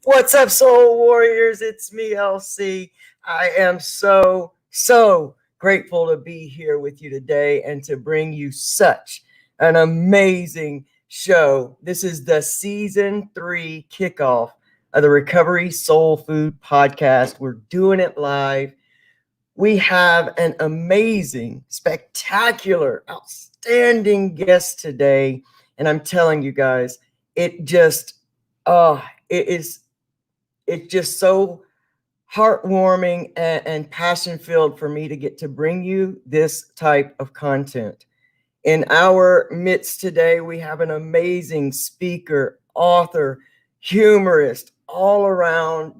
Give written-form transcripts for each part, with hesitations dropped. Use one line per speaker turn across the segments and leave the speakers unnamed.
What's up, Soul Warriors? It's me, LC. I am so grateful to be here with you today and to bring you such an amazing show. This is the season 3 kickoff of the Recovery Soul Food podcast. We're doing it live. We have an amazing, spectacular, outstanding guest today. And I'm telling you guys, it's just so heartwarming and passion-filled for me to get to bring you this type of content. In our midst today, we have an amazing speaker, author, humorist, all-around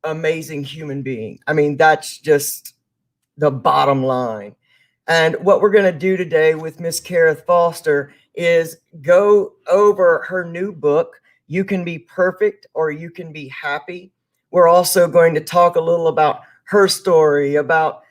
amazing human being. I mean, that's just the bottom line. And what we're going to do today with Miss Karith Foster is go over her new book, You Can Be Perfect or You Can Be Happy. We're also going to talk a little about her story, about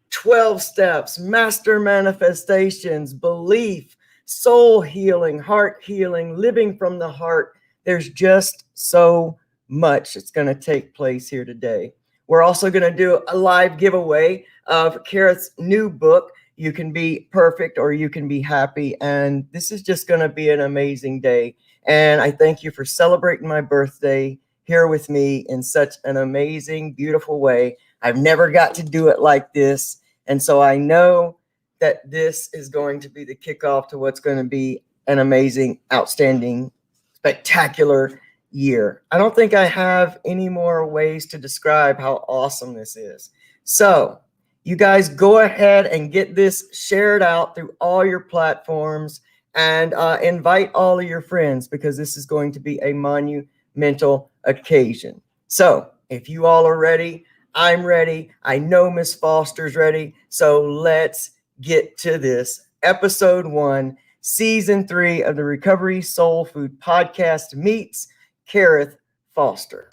12 steps, master manifestations, belief, soul healing, heart healing, living from the heart. There's just so much that's going to take place here today. We're also going to do a live giveaway of Karith's new book, You Can Be Perfect or You Can Be Happy. And this is just going to be an amazing day. And I thank you for celebrating my birthday here with me in such an amazing, beautiful way. I've never got to do it like this. And so I know that this is going to be the kickoff to what's going to be an amazing, outstanding, spectacular year. I don't think I have any more ways to describe how awesome this is. So you guys go ahead and get this shared out through all your platforms and invite all of your friends, because this is going to be a monumental occasion. So if you all are ready, I'm ready. I know Miss Foster's ready. So let's get to this. Episode 1, Season 3 of the Recovery Soul Food Podcast meets Karith Foster.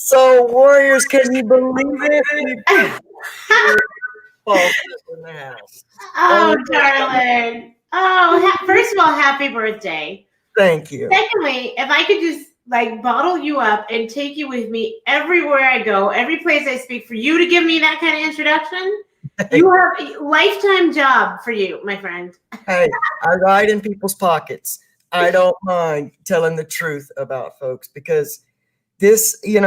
So, Warriors, can you believe it? In the house.
Oh, darling. Oh, first of all, happy birthday.
Thank you.
Secondly, if I could just bottle you up and take you with me everywhere I go, every place I speak, for you to give me that kind of introduction, you have a lifetime job for you, my friend.
Hey, I ride in people's pockets. I don't mind telling the truth about folks, because this, you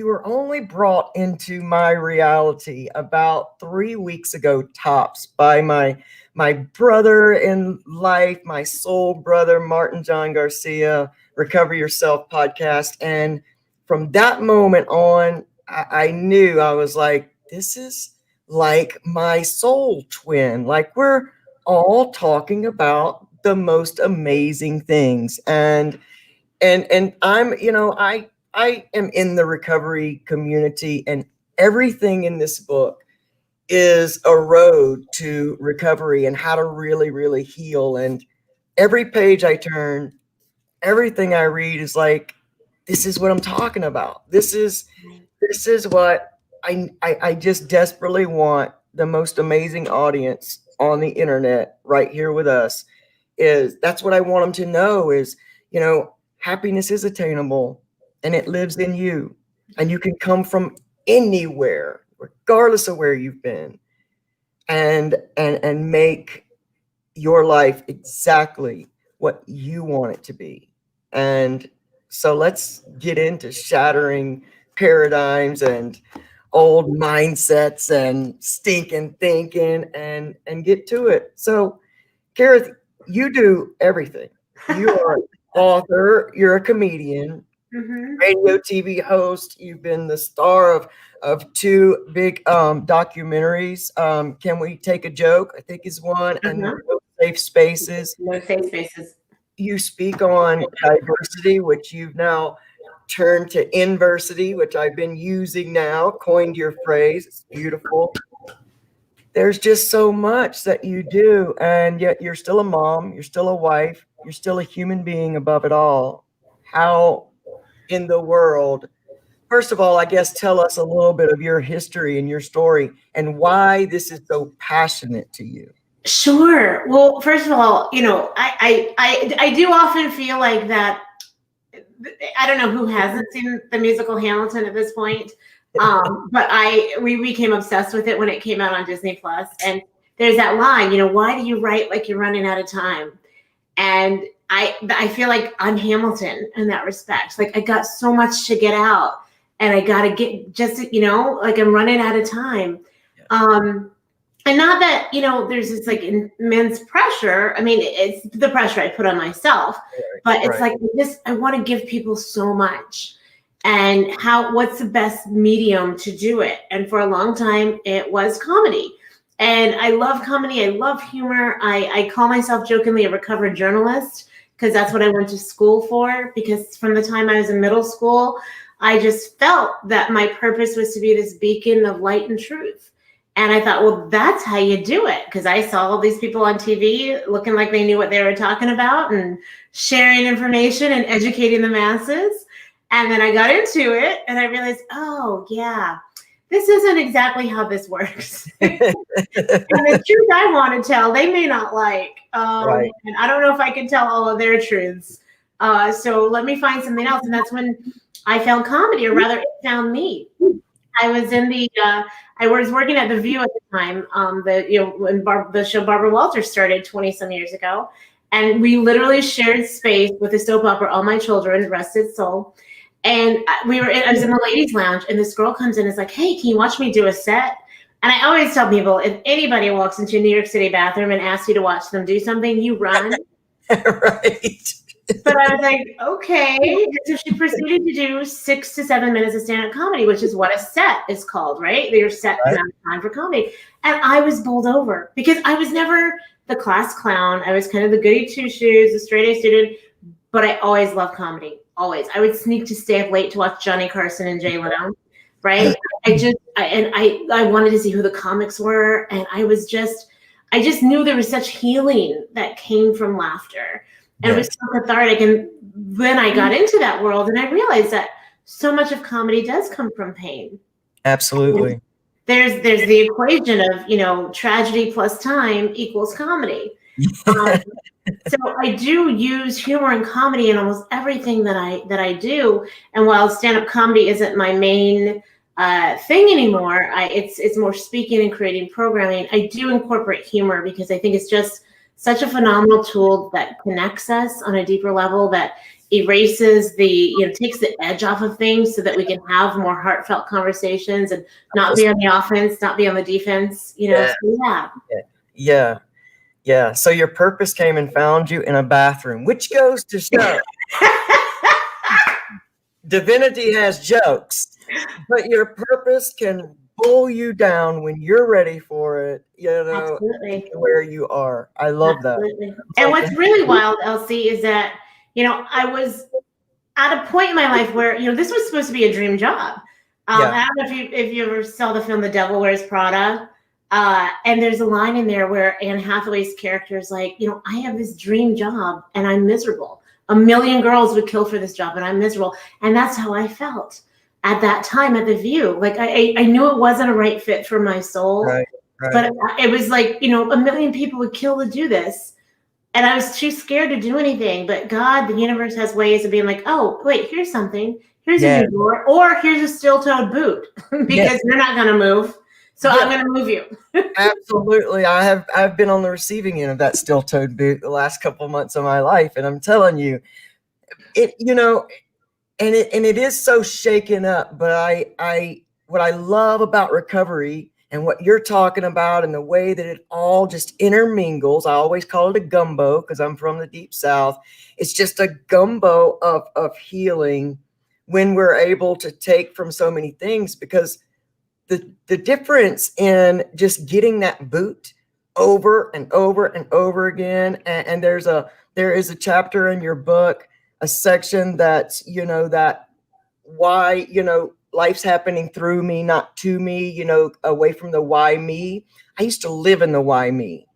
were only brought into my reality about 3 weeks ago tops by my brother in life, my soul brother, Martin John Garcia, Recover Yourself podcast. And from that moment on, I knew, I was like, this is like my soul twin. Like, we're all talking about the most amazing things. And I'm, I am in the recovery community, and everything in this book is a road to recovery and how to really, really heal. And every page I turn, everything I read is like, this is what I'm talking about. This is what I just desperately want the most amazing audience on the internet right here with us. That's what I want them to know is, happiness is attainable, and it lives in you, and you can come from anywhere, regardless of where you've been, and make your life exactly what you want it to be. And so let's get into shattering paradigms and old mindsets and stinking thinking and get to it. So, Karith, you do everything. You are an author, you're a comedian,
Mm-hmm.
radio, TV host. You've been the star of two big documentaries. Can We Take a Joke? I think is one, and
Uh-huh.
Safe Spaces.
No safe spaces.
You speak on diversity, which you've now turned to inversity, which I've been using now, coined your phrase. It's beautiful. There's just so much that you do, and yet you're still a mom, you're still a wife, you're still a human being above it all. How in the world, first of all, I guess tell us a little bit of your history and your story and why this is so passionate to you.
Sure. Well, first of all, I do often feel like that. I don't know who hasn't seen the musical Hamilton at this point, but we became obsessed with it when it came out on Disney Plus. And there's that line, why do you write like you're running out of time? And I feel like I'm Hamilton in that respect. Like I got so much to get out, and I got to get just like I'm running out of time. And not that, there's this like immense pressure. I mean, it's the pressure I put on myself, but it's like I want to give people so much. And what's the best medium to do it? And for a long time, it was comedy. And I love comedy. I love humor. I call myself jokingly a recovered journalist because that's what I went to school for. Because from the time I was in middle school, I just felt that my purpose was to be this beacon of light and truth. And I thought, well, that's how you do it. Because I saw all these people on TV looking like they knew what they were talking about and sharing information and educating the masses. And then I got into it and I realized, oh, yeah, this isn't exactly how this works. And the truth I want to tell, they may not like. And I don't know if I can tell all of their truths. So let me find something else. And that's when I found comedy, or rather, it found me. I was I was working at The View at the time, when the show Barbara Walters started 20 some years ago. And we literally shared space with the soap opera, All My Children, Rest Its Soul. And I was in the ladies' lounge, and this girl comes in and is like, hey, can you watch me do a set? And I always tell people, if anybody walks into a New York City bathroom and asks you to watch them do something, you run.
Right.
But I was like, okay. So she proceeded to do 6 to 7 minutes of stand-up comedy, which is what a set is called, right? Your set amount of time for comedy. And I was bowled over because I was never the class clown. I was kind of the goody two-shoes, the straight-A student, but I always loved comedy, always. I would sneak to stay up late to watch Johnny Carson and Jay Leno, right? I wanted to see who the comics were, and I just knew there was such healing that came from laughter. And it was so cathartic. And then I got into that world and I realized that so much of comedy does come from pain.
Absolutely.
There's the equation of, tragedy plus time equals comedy. So I do use humor and comedy in almost everything that I do. And while stand-up comedy isn't my main thing anymore, it's more speaking and creating programming. I do incorporate humor because I think it's just such a phenomenal tool that connects us on a deeper level, that erases takes the edge off of things so that we can have more heartfelt conversations and not be on the offense, not be on the defense,
Yeah. So your purpose came and found you in a bathroom, which goes to show divinity has jokes, but your purpose can pull you down when you're ready for it,
Absolutely.
where you are. I love that.
And what's really wild, Elsie, is that, I was at a point in my life where, this was supposed to be a dream job. I don't know if you ever saw the film The Devil Wears Prada. And there's a line in there where Anne Hathaway's character is like, I have this dream job and I'm miserable. 1 million girls would kill for this job and I'm miserable. And that's how I felt at that time at The View. Like I knew it wasn't a right fit for my soul, but it was like, 1 million people would kill to do this. And I was too scared to do anything, but God, the universe has ways of being like, oh, wait, here's something. Here's a new door, or here's a steel-toed boot because you're not going to move. So I'm going to move you.
Absolutely. I've been on the receiving end of that steel-toed boot the last couple of months of my life. And I'm telling you, it is so shaken up, but what I love about recovery, and what you're talking about and the way that it all just intermingles. I always call it a gumbo because I'm from the deep South. It's just a gumbo of healing when we're able to take from so many things, because the difference in just getting that boot over and over and over again. And there is a chapter in your book, a section that's, that why, life's happening through me, not to me, away from the why me. I used to live in the why me.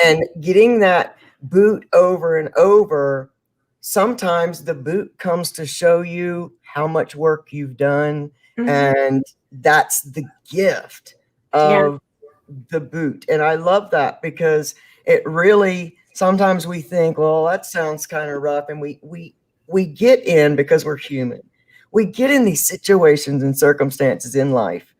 And getting that boot over and over, sometimes the boot comes to show you how much work you've done. And that's the gift of the boot. And I love that, because it really, sometimes we think, well, that sounds kind of rough. And we get in, because we're human. We get in these situations and circumstances in life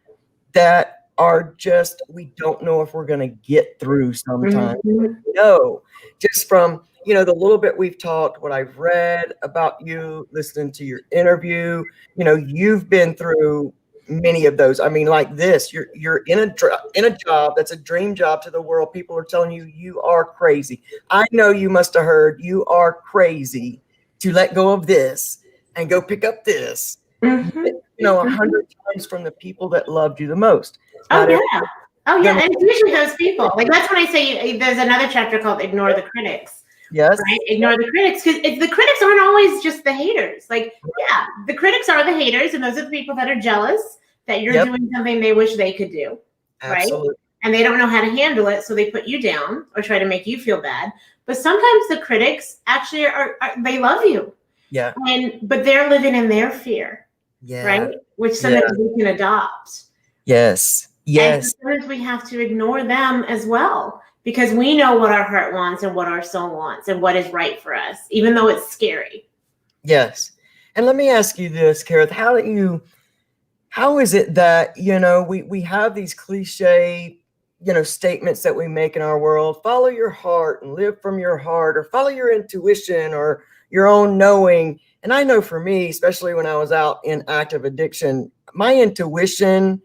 that are just, we don't know if we're going to get through sometimes. No, just from, the little bit we've talked, what I've read about you, listening to your interview, you've been through many of those. I mean, like this, you're in a job that's a dream job to the world. People are telling you, you are crazy. I know you must have heard, you are crazy to let go of this and go pick up this, 100 times from the people that loved you the most.
Oh yeah. And it's usually those people. Like, that's when I say there's another chapter called Ignore the Critics.
Yes.
Right? Ignore the critics, because the critics aren't always just the haters. Like, yeah, the critics are the haters, and those are the people that are jealous that you're doing something they wish they could do.
Absolutely.
Right? And they don't know how to handle it, so they put you down or try to make you feel bad. But sometimes the critics actually are they love you.
Yeah.
But they're living in their fear.
Yeah.
Right? Which sometimes we can adopt.
Yes.
And sometimes we have to ignore them as well, because we know what our heart wants and what our soul wants and what is right for us, even though it's scary.
Yes. And let me ask you this, Karith, how is it that, we have these cliche, statements that we make in our world, follow your heart and live from your heart, or follow your intuition or your own knowing. And I know for me, especially when I was out in active addiction, my intuition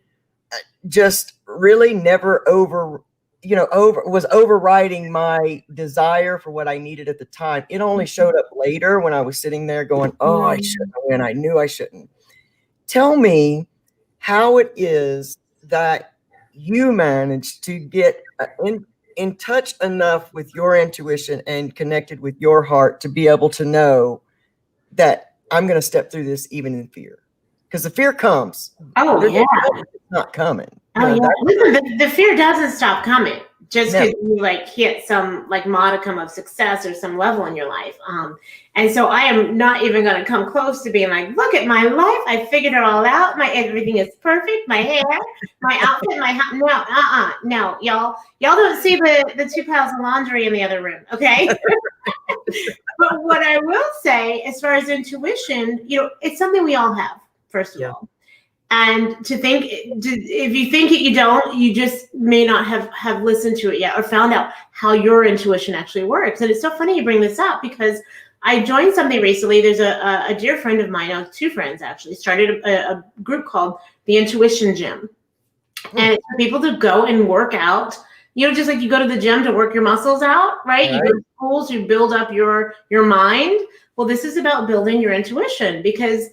just really never was overriding my desire for what I needed at the time. It only showed up later when I was sitting there going, oh, I shouldn't win. I knew I shouldn't. Tell me how it is that you managed to get in touch enough with your intuition and connected with your heart to be able to know that I'm going to step through this even in fear. Because the fear comes.
Oh,
it's not coming.
Listen, the fear doesn't stop coming just because you hit some modicum of success or some level in your life. And so I am not even going to come close to being like, look at my life. I figured it all out. Everything is perfect. My hair, my outfit, no, y'all don't see the 2 piles of laundry in the other room. Okay. But what I will say, as far as intuition, it's something we all have, first of all. And if you think it, you don't, you just may not have listened to it yet or found out how your intuition actually works. And it's so funny you bring this up, because I joined something recently. There's a dear friend of mine, 2 friends actually, started a group called the Intuition Gym. And it's for people to go and work out, just like you go to the gym to work your muscles out, right? You go to schools, you build up your mind. Well, this is about building your intuition, because,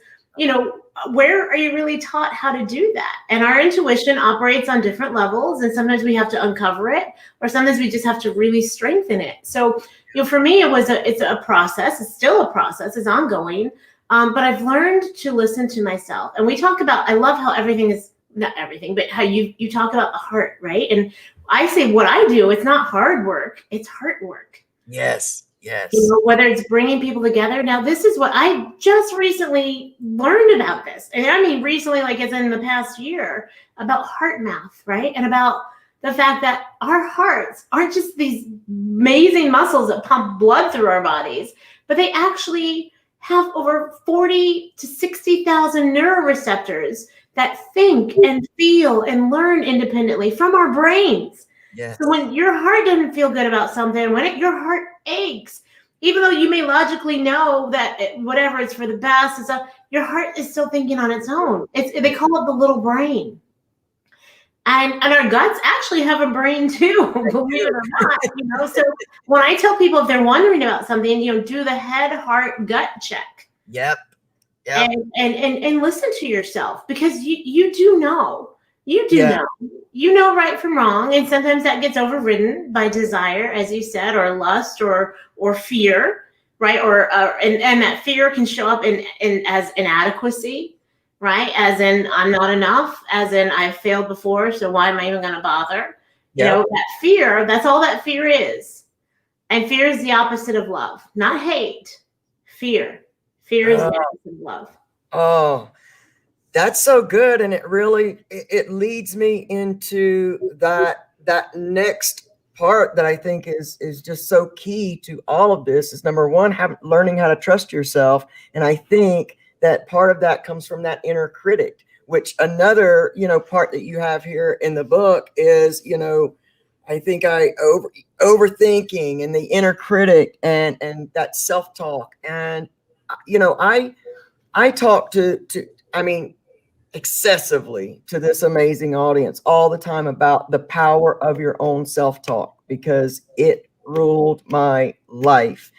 where are you really taught how to do that? And our intuition operates on different levels, and sometimes we have to uncover it, or sometimes we just have to really strengthen it. So, for me, it's a process. It's still a process. It's ongoing. But I've learned to listen to myself. And we talk about, I love how everything is, not everything, but how you talk about the heart, right? And I say what I do, it's not hard work, it's heart work.
Yes. Yes.
Whether it's bringing people together. Now, this is what I just recently learned about this. And I mean, recently, like as in the past year, about heart math, right? And about the fact that our hearts aren't just these amazing muscles that pump blood through our bodies, but they actually have over 40 to 60,000 neuroreceptors that think and feel and learn independently from our brains.
Yes.
So when your heart doesn't feel good about something, your heart aches, even though you may logically know that whatever is for the best, your heart is still thinking on its own. They call it the little brain. And our guts actually have a brain too, believe it or not. So when I tell people if they're wondering about something, do the head, heart, gut check.
Yep.
And listen to yourself, because you do know. You do
Yeah.
know. You know right from wrong. And sometimes that gets overridden by desire, as you said, or lust or fear, right? And that fear can show up in as inadequacy, right? As in, I'm not enough, as in, I've failed before, so why am I even going to bother?
Yep.
That fear, that's all that fear is. And fear is the opposite of love, not hate. Fear. Fear is the opposite of love.
Oh, that's so good. And it really, it leads me into that next part that I think is just so key to all of this is, number one, learning how to trust yourself. And I think that part of that comes from that inner critic, which another, part that you have here in the book is, I think overthinking and the inner critic and that self-talk. And, I talk I mean, excessively to this amazing audience all the time about the power of your own self-talk, because it ruled my life.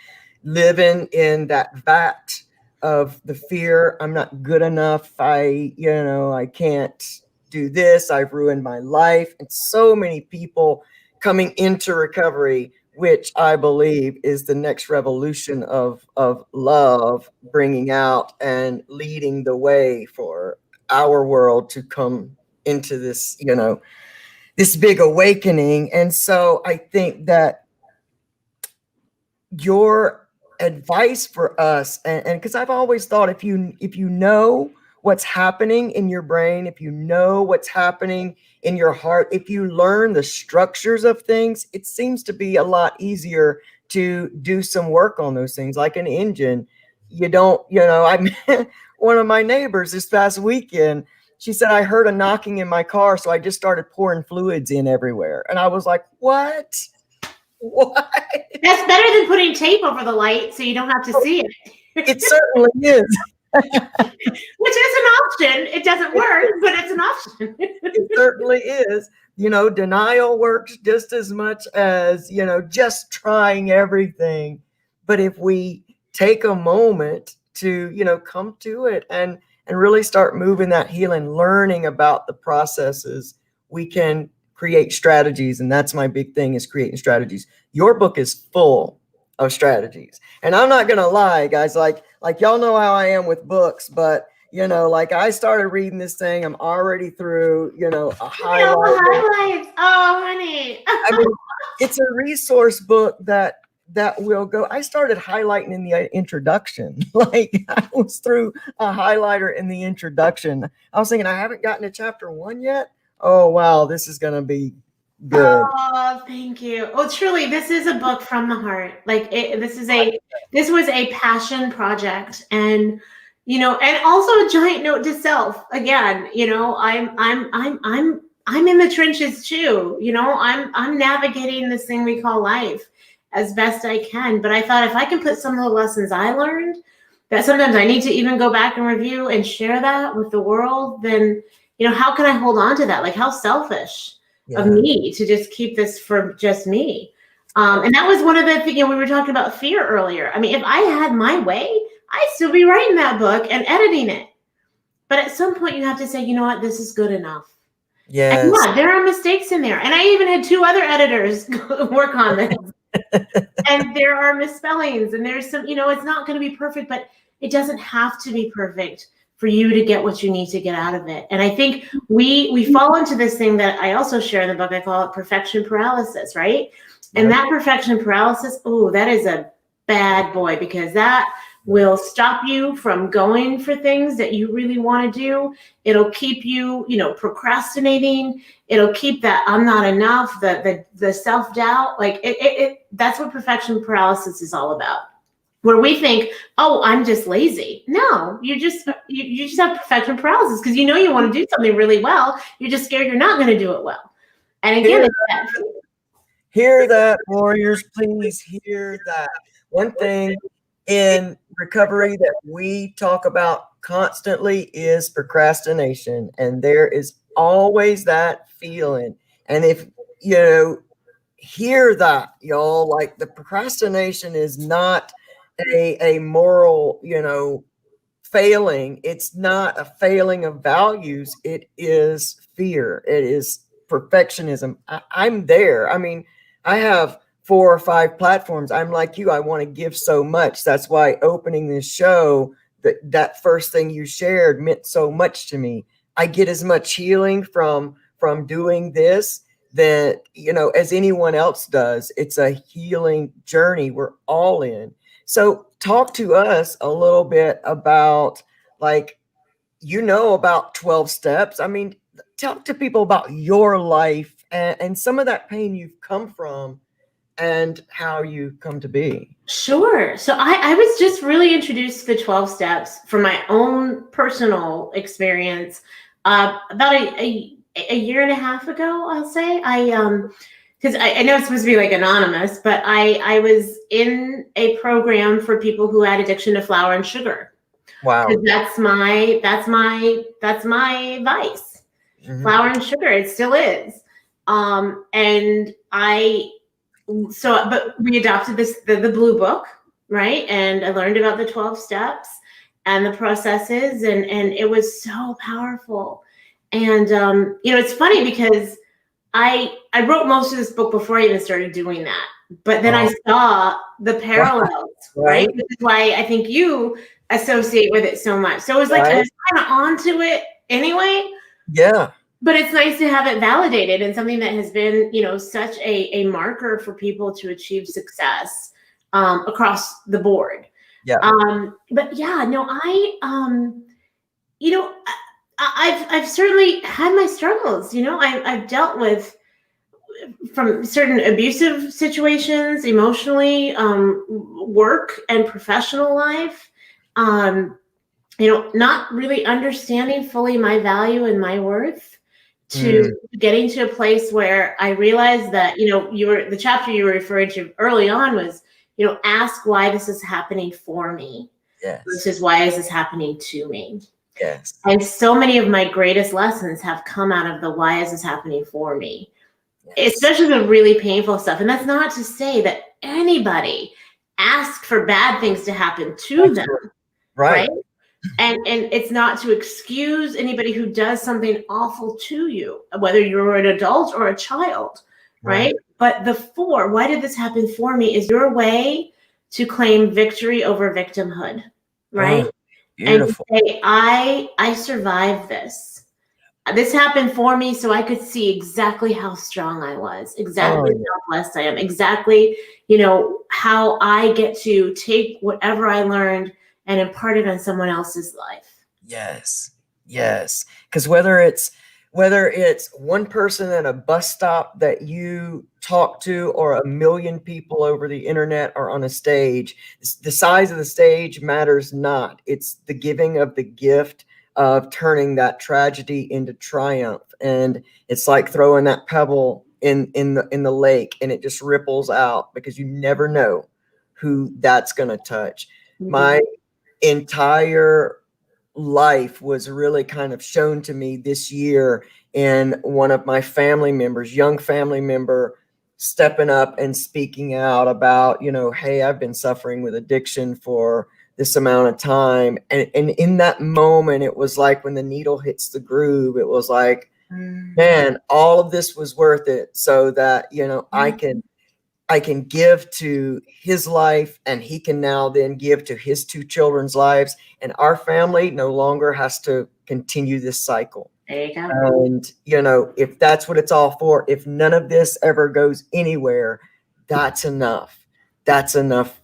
Living in that vat of the fear, I'm not good enough, I can't do this, I've ruined my life. And so many people coming into recovery, which I believe is the next revolution of love, bringing out and leading the way for our world to come into this, this big awakening. And so I think that your advice for us, and because I've always thought, if you know what's happening in your brain, if you know what's happening in your heart, if you learn the structures of things, it seems to be a lot easier to do some work on those things. Like an engine, you don't, I met one of my neighbors this past weekend. She said, I heard a knocking in my car, so I just started pouring fluids in everywhere. And I was like, what?
That's better than putting tape over the light so you don't have to see it.
It certainly is.
Which is an option. It doesn't work, but it's an option.
It certainly is. Denial works just as much as, just trying everything. But if we take a moment to, come to it and really start moving that healing, learning about the processes, we can create strategies. And that's my big thing, is creating strategies. Your book is full of strategies. And I'm not going to lie, guys, like y'all know how I am with books, but like I started reading this thing, I'm already through, a
highlights. Oh, honey.
I mean, it's a resource book that will go. I started highlighting in the introduction. Like I was through a highlighter in the introduction. I was thinking, I haven't gotten to chapter 1 yet. Oh, wow. This is going to be good.
Oh, thank you. Oh, truly, this is a book from the heart. Like this was a passion project, and and also a giant note to self. Again, I'm in the trenches too. I'm navigating this thing we call life as best I can. But I thought, if I can put some of the lessons I learned, that sometimes I need to even go back and review and share that with the world, then how can I hold on to that? Like, how selfish of me to just keep this for just me. And that was one of the things, we were talking about fear earlier. I mean, if I had my way, I'd still be writing that book and editing it. But at some point you have to say, you know what, this is good enough.
Yes.
And yeah, there are mistakes in there. And I even had 2 other editors work on this. And there are misspellings, and there's some, it's not going to be perfect, but it doesn't have to be perfect for you to get what you need to get out of it. And I think we fall into this thing that I also share in the book. I call it perfection paralysis, right? And that perfection paralysis, that is a bad boy, because that will stop you from going for things that you really want to do. It'll keep you, procrastinating. It'll keep that I'm not enough, the self-doubt. Like that's what perfection paralysis is all about. Where we think, oh, I'm just lazy. No, you just have perfection paralysis, because you want to do something really well. You're just scared you're not going to do it well. And again,
hear that, warriors, please hear that. One thing in recovery that we talk about constantly is procrastination, and there is always that feeling. And if you know, hear that, y'all, like the procrastination is not a moral, failing. It's not a failing of values. It is fear. It is perfectionism. I'm there. I mean, I have 4 or 5 platforms. I'm like you. I want to give so much. That's why opening this show, that first thing you shared meant so much to me. I get as much healing from doing this that, as anyone else does. It's a healing journey we're all in. So talk to us a little bit about, like, about 12 steps. I mean, talk to people about your life and some of that pain you've come from and how you come to be.
Sure. So I was just really introduced to the 12 steps from my own personal experience about a year and a half ago, I'll say. Because I know it's supposed to be like anonymous, but I was in a program for people who had addiction to flour and sugar.
Wow.
That's my vice. Mm-hmm. Flour and sugar, it still is. But we adopted the blue book, right? And I learned about the 12 steps and the processes, and it was so powerful. And it's funny because I wrote most of this book before I even started doing that. But then I saw the parallels, right? Which is why I think you associate with it so much. So it was like I was kind of onto it anyway.
Yeah.
But it's nice to have it validated, and something that has been, such a marker for people to achieve success across the board.
Yeah.
But yeah, no, I've certainly had my struggles. I've dealt with from certain abusive situations, emotionally, work and professional life. Not really understanding fully my value and my worth. To getting to a place where I realized that, the chapter you were referring to early on was, ask why this is happening for me.
Yes.
Versus why is this happening to me?
Yes.
And so many of my greatest lessons have come out of the why is this happening for me? Yes. Especially the really painful stuff. And that's not to say that anybody asked for bad things to happen to them. Right? And it's not to excuse anybody who does something awful to you, whether you're an adult or a child, right? But why did this happen for me, is your way to claim victory over victimhood, right? Beautiful. And say, I survived this. This happened for me so I could see exactly how strong I was, exactly how blessed I am, exactly, how I get to take whatever I learned and impart it on someone else's life.
Yes. Because whether it's one person at a bus stop that you talk to, or 1 million people over the internet or on a stage, the size of the stage matters not. It's the giving of the gift of turning that tragedy into triumph. And it's like throwing that pebble in the lake, and it just ripples out, because you never know who that's going to touch. Mm-hmm. My entire life was really kind of shown to me this year in one of my young family member, stepping up and speaking out about, hey, I've been suffering with addiction for this amount of time. And in that moment, it was like when the needle hits the groove, it was like, man, all of this was worth it, so that, I can give to his life, and he can now then give to his 2 children's lives, and our family no longer has to continue this cycle.
There you go.
And, if that's what it's all for, if none of this ever goes anywhere, that's enough. That's enough,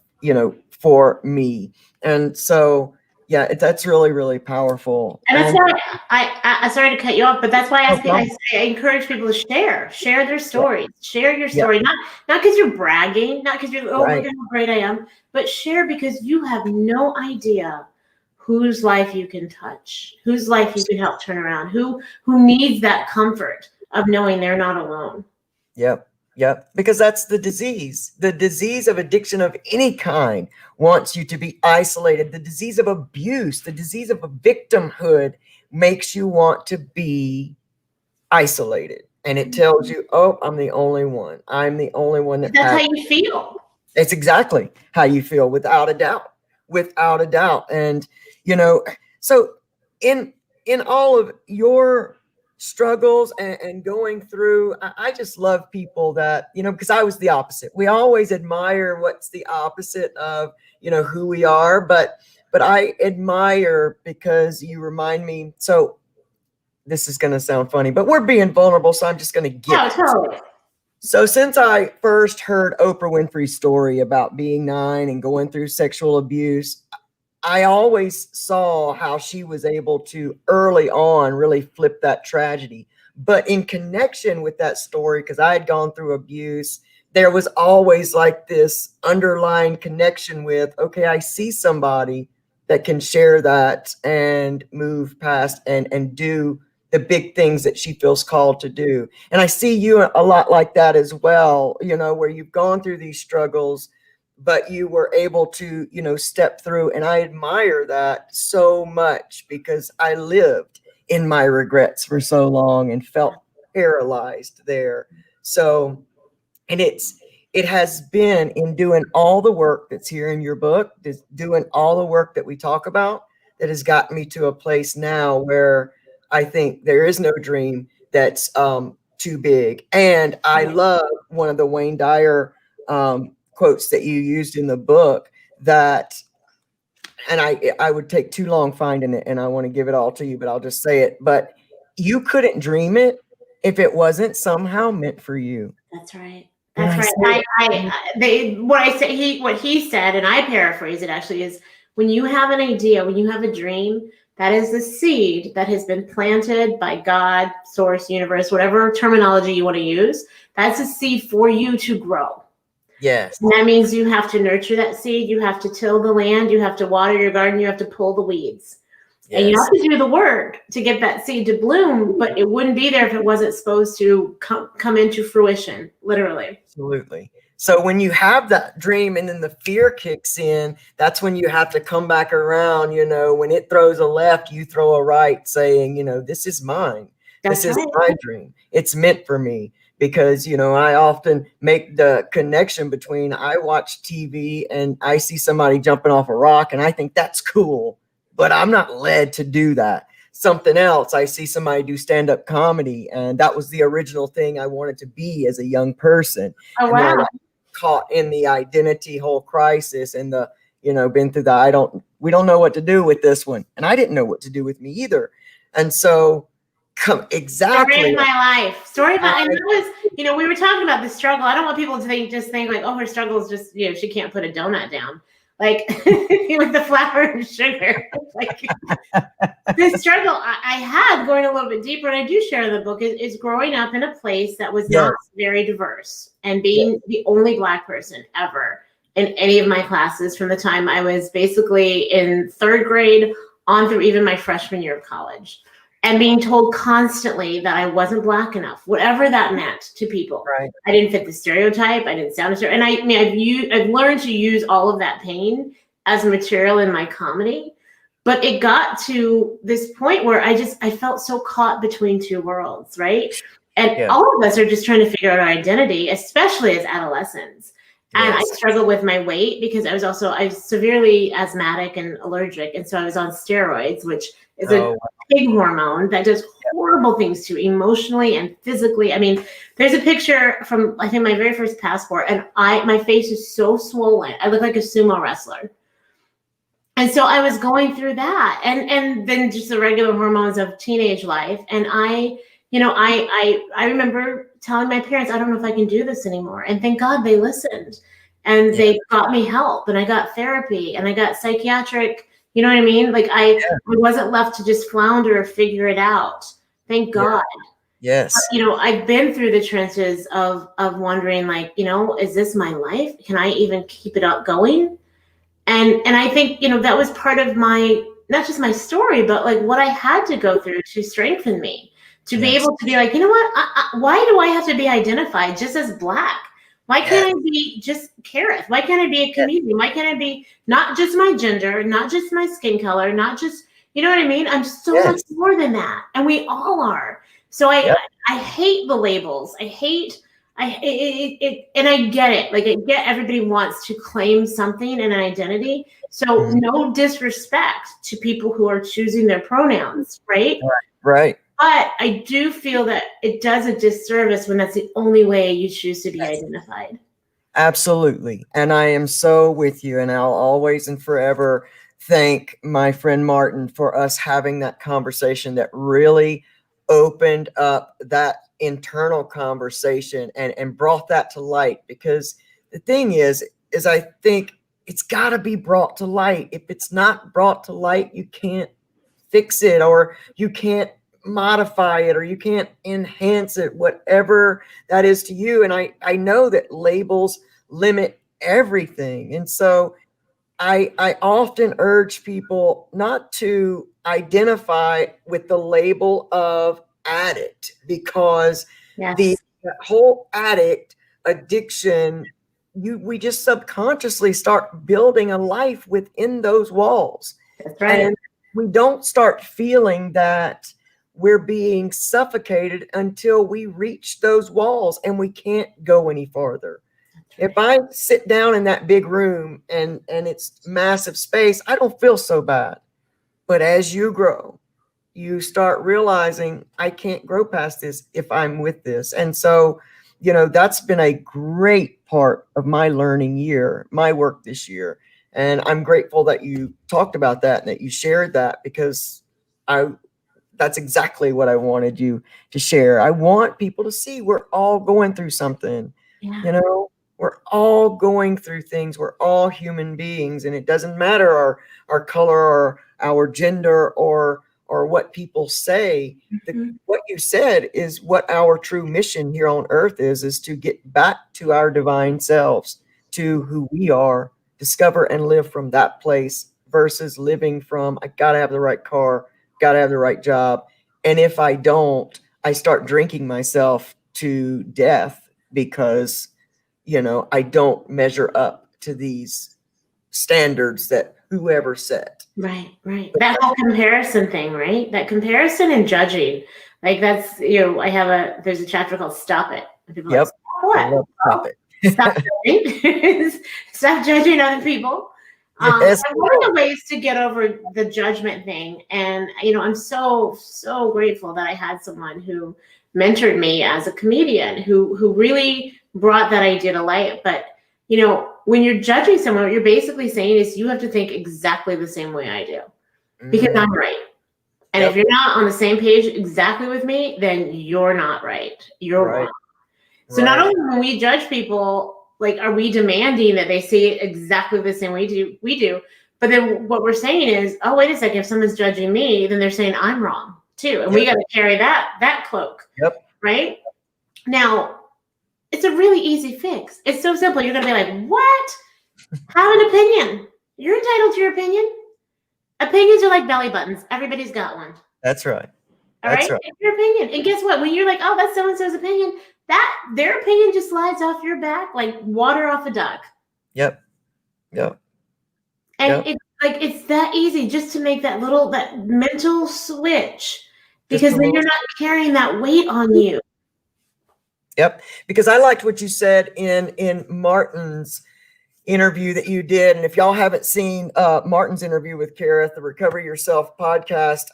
for me. And so, yeah, that's really, really powerful.
And that's why I sorry to cut you off, but that's why I encourage people to share their stories, share your story, not because you're bragging, not because you're, look at how great I am, but share because you have no idea whose life you can touch, whose life you can help turn around, who needs that comfort of knowing they're not alone.
Yep. Yep, because that's the disease. The disease of addiction of any kind wants you to be isolated. The disease of abuse, the disease of a victimhood makes you want to be isolated. And it tells you, oh, I'm the only one. I'm the only one that
That's
has.
how you feel.
It's exactly how you feel, without a doubt. Without a doubt. And, you know, so in all of your struggles and going through, I just love people that, you know, because I was the opposite. We always admire what's the opposite of, you know, who we are, but I admire because you remind me. So this is going to sound funny, but we're being vulnerable, so I'm just going to give it.
Totally.
So since I first heard Oprah Winfrey's story about being 9 and going through sexual abuse, I always saw how she was able to early on really flip that tragedy. But in connection with that story, because I had gone through abuse, there was always like this underlying connection with, okay, I see somebody that can share that and move past and do the big things that she feels called to do. And I see you a lot like that as well, you know, where you've gone through these struggles, but you were able to, you know, step through. And I admire that so much because I lived in my regrets for so long and felt paralyzed there. So, and it has been in doing all the work that's here in your book, doing all the work that we talk about, that has gotten me to a place now where I think there is no dream that's too big. And I love one of the Wayne Dyer quotes that you used in the book that, and I would take too long finding it, and I want to give it all to you, but I'll just say it. But you couldn't dream it if it wasn't somehow meant for you.
That's right. That's right. What he said, and I paraphrase it actually, is when you have an idea, when you have a dream, that is the seed that has been planted by God, source, universe, whatever terminology you want to use. That's a seed for you to grow.
Yes.
And that means you have to nurture that seed. You have to till the land. You have to water your garden. You have to pull the weeds. Yes. And you have to do the work to get that seed to bloom, but it wouldn't be there if it wasn't supposed to come into fruition, literally.
Absolutely. So when you have that dream and then the fear kicks in, that's when you have to come back around. You know, when it throws a left, you throw a right, saying, you know, this is mine. This is my dream. It's meant for me. Because, you know, I often make the connection between I watch TV and I see somebody jumping off a rock and I think that's cool, but I'm not led to do that. Something else, I see somebody do stand-up comedy, and that was the original thing I wanted to be as a young person.
Oh, wow.
And caught in the identity whole crisis and the, you know, been through the, we don't know what to do with this one. And I didn't know what to do with me either. And so exactly.
Story of my life. Story of my, and that was, you know, we were talking about the struggle. I don't want people to just think like, oh, her struggle is just, you know, she can't put a donut down. Like with the flour and sugar. Like the struggle I had going a little bit deeper, and I do share in the book, is growing up in a place that was not very diverse and being the only Black person ever in any of my classes from the time I was basically in 3rd grade on through even my freshman year of college. And being told constantly that I wasn't Black enough, whatever that meant to people.
Right.
I didn't fit the stereotype. I didn't sound a stereotype. And I mean, I've learned to use all of that pain as material in my comedy. But it got to this point where I felt so caught between two worlds, right? And all of us are just trying to figure out our identity, especially as adolescents. And I struggled with my weight because I was severely asthmatic and allergic. And so I was on steroids, which is a big hormone that does horrible things to you emotionally and physically. I mean, there's a picture from, I think, my very first passport, and my face is so swollen. I look like a sumo wrestler. And so I was going through that, and then just the regular hormones of teenage life. And I remember telling my parents, I don't know if I can do this anymore. And thank God they listened, and they got me help, and I got therapy, and I got psychiatric. You know what I mean? Like I wasn't left to just flounder or figure it out. Thank God.
Yes.
But, you know, I've been through the trenches of wondering, like, you know, is this my life? Can I even keep it up going? And I think, you know, that was part of my, not just my story, but like what I had to go through to strengthen me, to be able to be like, you know what? Why do I have to be identified just as Black? Why can't I be just Karith? Why can't I be a comedian? Why can't I be not just my gender, not just my skin color, not just, you know what I mean? I'm so much more than that. And we all are. So I hate the labels. I hate it, and I get it. Like, I get everybody wants to claim something and an identity. So no disrespect to people who are choosing their pronouns, right?
Right.
But I do feel that it does a disservice when that's the only way you choose to be identified.
Absolutely. And I am so with you. And I'll always and forever thank my friend Martin for us having that conversation that really opened up that internal conversation and brought that to light. Because the thing is I think it's got to be brought to light. If it's not brought to light, you can't fix it, or you can't modify it, or you can't enhance it, whatever that is to you. And I know that labels limit everything. And so I often urge people not to identify with the label of addict, because the whole addict addiction, we just subconsciously start building a life within those walls.
That's right.
And we don't start feeling that we're being suffocated until we reach those walls, and we can't go any farther. If I sit down in that big room and it's massive space, I don't feel so bad. But as you grow, you start realizing I can't grow past this if I'm with this. And so, that's been a great part of my learning year, my work this year. And I'm grateful that you talked about that and that you shared that, because that's exactly what I wanted you to share. I want people to see we're all going through something. We're all going through things. We're all human beings, and it doesn't matter our color or our gender or what people say. What you said is what our true mission here on earth is to get back to our divine selves, to who we are, discover and live from that place, versus living from, I gotta have the right car, gotta have the right job. And if I don't, I start drinking myself to death because I don't measure up to these standards that whoever set.
Right. That whole comparison thing, right? That comparison and judging. Like, that's, there's a chapter called Stop It. And people are like, stop what?
Stop it.
Stop judging. Stop judging other people.
Yes.
And one of the ways to get over the judgment thing, and I'm so grateful that I had someone who mentored me as a comedian who really brought that idea to light. But when you're judging someone, what you're basically saying is you have to think exactly the same way I do, because I'm right. And if you're not on the same page exactly with me, then you're not right. You're wrong. So not only when we judge people, like, are we demanding that they say it exactly the same way we do, but then what we're saying is, oh, wait a second, if someone's judging me, then they're saying I'm wrong too. And we got to carry that cloak. Right? Now, it's a really easy fix. It's so simple. You're going to be like, what? Have an opinion. You're entitled to your opinion. Opinions are like belly buttons. Everybody's got one.
That's right.
All right? It's your opinion. And guess what? When you're like, oh, that's so-and-so's opinion, their opinion just slides off your back like water off a duck.
Yep.
And it's that easy just to make that mental switch, because then you're not carrying that weight on you.
Yep. Because I liked what you said in Martin's interview that you did. And if y'all haven't seen Martin's interview with Karith, the Recover Yourself podcast,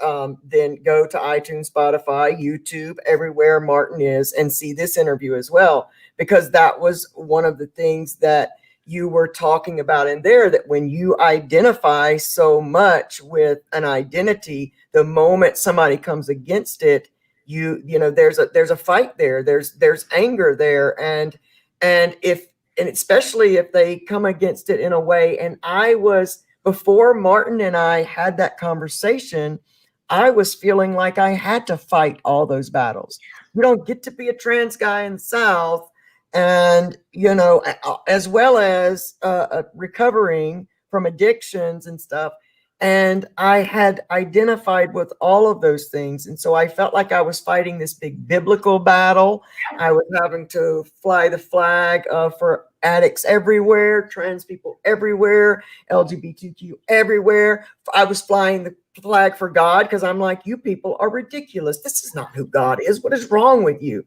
then go to iTunes, Spotify, YouTube, everywhere Martin is, and see this interview as well. Because that was one of the things that you were talking about in there, that when you identify so much with an identity, the moment somebody comes against it, there's a fight there, there's anger there, and especially if they come against it in a way. And before Martin and I had that conversation, I was feeling like I had to fight all those battles. You don't get to be a trans guy in the South, and as well as recovering from addictions and stuff. And I had identified with all of those things. And so I felt like I was fighting this big biblical battle. I was having to fly the flag for addicts everywhere, trans people everywhere, LGBTQ everywhere. I was flying the flag for God because I'm like, you people are ridiculous. This is not who God is. What is wrong with you?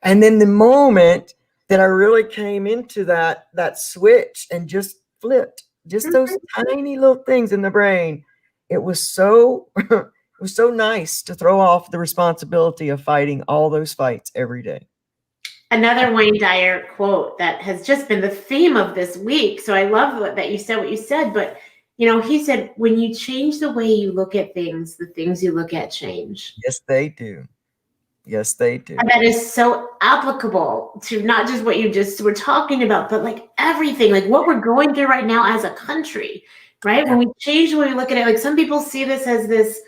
And then the moment that I really came into that switch and just flipped, just those tiny little things in the brain, it was so it was so nice to throw off the responsibility of fighting all those fights every day.
Another Wayne Dyer quote that has just been the theme of this week. So I love that you said what you said, but he said, when you change the way you look at things, the things you look at change.
Yes, they do. Yes, they do.
And that is so applicable to not just what you just were talking about, but like everything, like what we're going through right now as a country, right? When we change the way we look at it, like some people see this as this,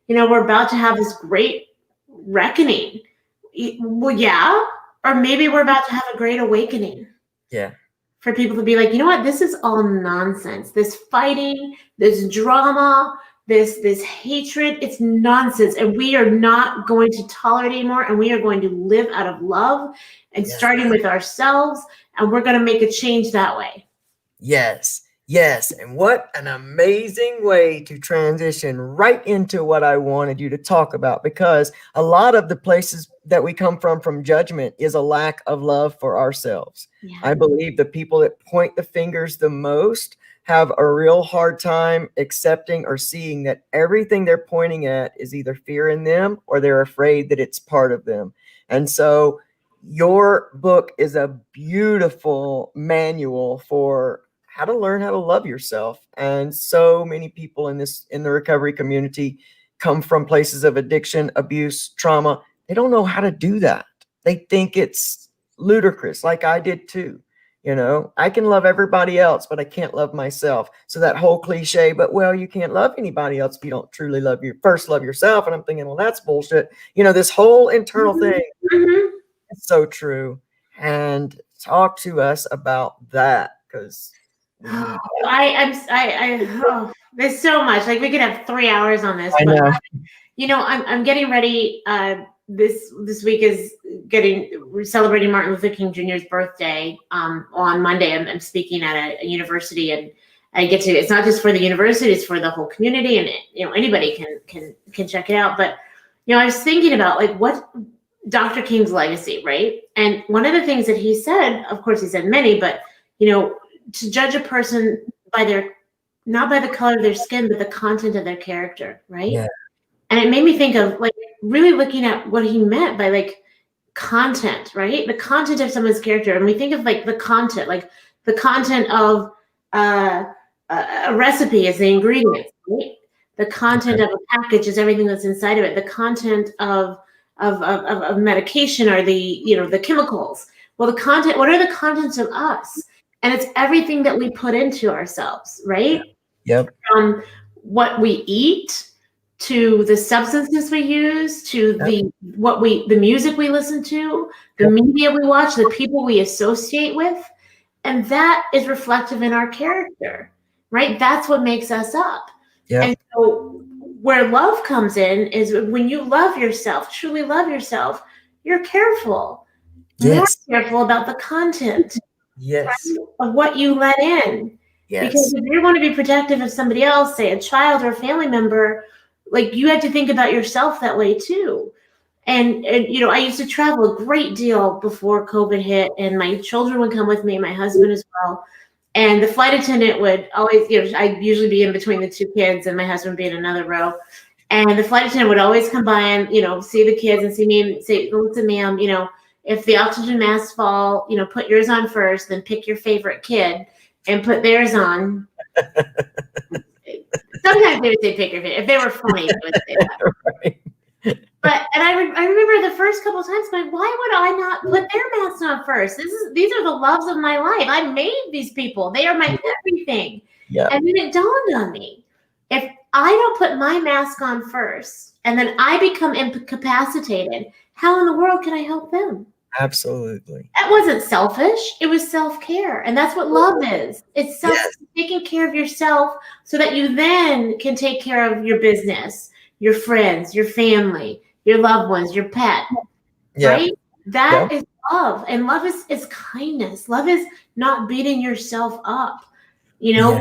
we're about to have this great reckoning. Well, yeah. Or maybe we're about to have a great awakening.
Yeah.
For people to be like, you know what, this is all nonsense. This fighting, this drama, this hatred, it's nonsense. And we are not going to tolerate anymore. And we are going to live out of love and starting with ourselves. And we're going to make a change that way.
Yes. Yes. And what an amazing way to transition right into what I wanted you to talk about, because a lot of the places that we come from judgment is a lack of love for ourselves. Yeah. I believe the people that point the fingers the most have a real hard time accepting or seeing that everything they're pointing at is either fear in them or they're afraid that it's part of them. And so your book is a beautiful manual for how to learn how to love yourself. And so many people in the recovery community come from places of addiction, abuse, trauma. They don't know how to do that. They think it's ludicrous, like I did too. I can love everybody else, but I can't love myself. So that whole cliche, but you can't love anybody else if you don't truly love yourself. And I'm thinking, well, that's bullshit. This whole internal thing. Mm-hmm. It's so true. And talk to us about that, because
there's so much. Like we could have 3 hours on this.
I know.
I'm getting ready. This week is we're celebrating Martin Luther King Jr.'s birthday. On Monday, I'm speaking at a university, and I get to. It's not just for the university; it's for the whole community, and anybody can check it out. But I was thinking about like what Dr. King's legacy, right? And one of the things that he said, of course, he said many, but to judge a person by not by the color of their skin, but the content of their character, right? Yeah. And it made me think of like really looking at what he meant by like content, right? The content of someone's character. And we think of like the content of a recipe is the ingredients, right? The content of a package is everything that's inside of it. The content of medication are the chemicals. Well, the content, what are the contents of us? And it's everything that we put into ourselves, right?
Yep.
From what we eat to the substances we use, to the music we listen to, the media we watch, the people we associate with, and that is reflective in our character, right? That's what makes us up. Yeah. And so where love comes in is when you love yourself, truly love yourself, you're careful.
Yes.
More careful about the content.
Yes.
Right, of what you let in. Yes. Because if you want to be protective of somebody else, say a child or a family member, like you have to think about yourself that way too. And I used to travel a great deal before COVID hit, and my children would come with me, my husband as well. And the flight attendant would always, I'd usually be in between the two kids and my husband would be in another row. And the flight attendant would always come by and, see the kids and see me and say, listen, ma'am, if the oxygen masks fall, put yours on first, then pick your favorite kid and put theirs on. Sometimes they would say pick your favorite. If they were funny, they would say that. Right. And I remember the first couple of times, why would I not put their masks on first? These are the loves of my life. I made these people. They are my everything. Yeah. And then it dawned on me, if I don't put my mask on first and then I become incapacitated, how in the world can I help them?
Absolutely.
That wasn't selfish. It was self-care. And that's what love is. It's
Yes.
taking care of yourself so that you then can take care of your business, your friends, your family, your loved ones, your pet,
Yeah.
right? That
Yeah.
is love. And love is kindness. Love is not beating yourself up.
Yeah.